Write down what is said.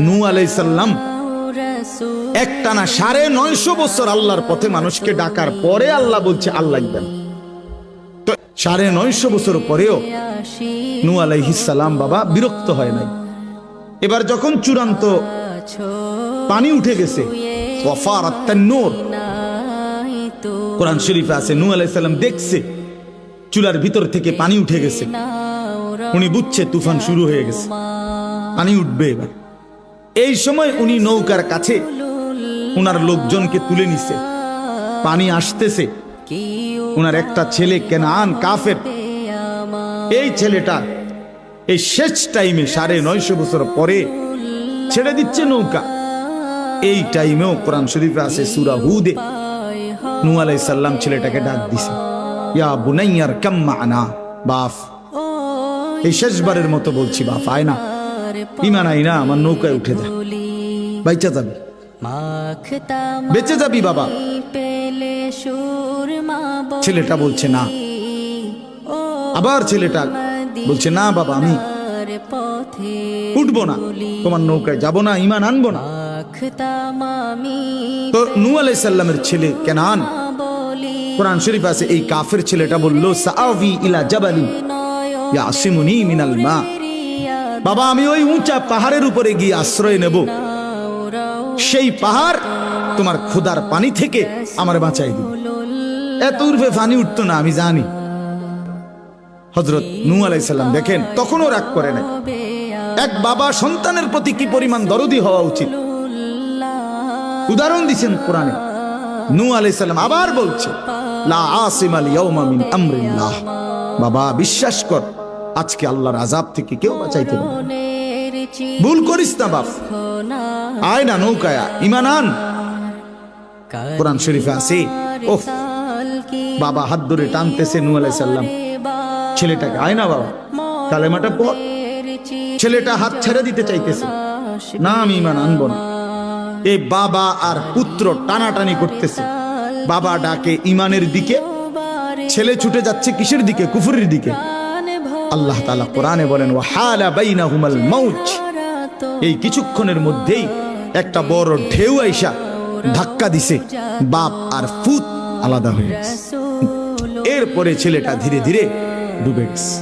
নূহ আলাইহিস সালাম একটানা 950 বছর আল্লাহর পথে মানুষকে ডাকার পরে আল্লাহ বলছে আল্লাহ একজন। তো 950 বছর পরেও নূহ আলাইহিস সালাম বাবা বিরক্ত হয় নাই। এবার যখন চূড়ান্ত পানি উঠে গেছে, ওয়াফারাত তান্নুর, কোরআন শরীফে আছে নূহ আলাইহিস সালাম দেখছে চুলার ভিতর থেকে পানি উঠে গেছে। উনি বুঝছে তুফান শুরু হয়ে গেছে, পানি উঠবে এবার। এই সময় উনি নৌকার কাছে উনার লোকজনকে তুলে নিছে, পানি আসতেছে। উনার একটা ছেলে কেনান কাফের, এই ছেলেটা এই শেষ টাইমে 950 বছর পরে ছেড়ে দিচ্ছে নৌকা। এই টাইমেও কোরআন শরীফে আছে সূরা হুদে নূহ আলাইহিস সালাম ছেলেটাকে ডাক দিছে, ইয়া বুনাইয়ার কাম মা'না, বাপ এই শেষবারের মতো বলছি বাপ আয় না, ঈমান আয় না, আমার নৌকায় উঠে যা, বাইচা যাবি, বেঁচে যাবি বাবা। ছেলেটা বলছে না, আবার ছেলেটা বলছে না বাবা আমি উঠবো না, তোমার নৌকায় যাব না, ঈমান আনবো না। তো নূহ আলাইহিস সালামের ছেলে কেনান, কোরআন শরীফ আছে এই কাফের ছেলেটা বলল সাআবি ইলা জাবালি ইয়াসিমুনি মিনাল মা, বাবা আমি ওই উঁচা পাহাড়ের উপরে গিয়ে আশ্রয় নেব, সেই পাহাড় তোমার ক্ষুধার পানি থেকে আমার বাঁচাই দিবে। এত উর্ফে পানি উঠতো না আমি জানি। হযরত নূহ আলাইহিস সালাম দেখেন তখনও রাগ করে নাই। এক বাবা সন্তানের প্রতি কি পরিমাণ দরদি হওয়া উচিত, উদাহরণ দিচ্ছেন কোরআনে। নূহ আলাইহিস সালাম আবার বলছে লা আসিমাল ইয়াউমা মিন আমরিল্লাহ, বাবা বিশ্বাস কর আজকে আল্লাহর আযাব থেকে কেউ বাঁচাইতে পারবে না, ভুল করিস না বাপ, আয় না নৌকায়, ঈমান আন। কোরআন শরীফে আছে ওহ বাবা হাত ধরে টানতেছে নূহ আলাইহিস সালাম ছেলেটাকে, আয় না বাবা কালেমাটা পড়। ছেলেটা হাত ছেড়ে দিতে চাইতেছে, না আমি ঈমান আনবো না। এই বাবা আর পুত্র টানাটানি করতেছে, বাবা ডাকে ঈমানের দিকে, ছেলে ছুটে যাচ্ছে কিসের দিকে, কুফরের দিকে। আল্লাহ তাআলা কোরআনে বলেন ওয়াহালা বাইনাহুমাল মাউজ, এই কিছুক্ষণের মধ্যেই একটা বড় ঢেউ আইসা ধাক্কা দিছে, বাপ আর পুত আলাদা হয়ে গেছে। এরপরে ছেলেটা ধীরে ধীরে ডুবে গেছে।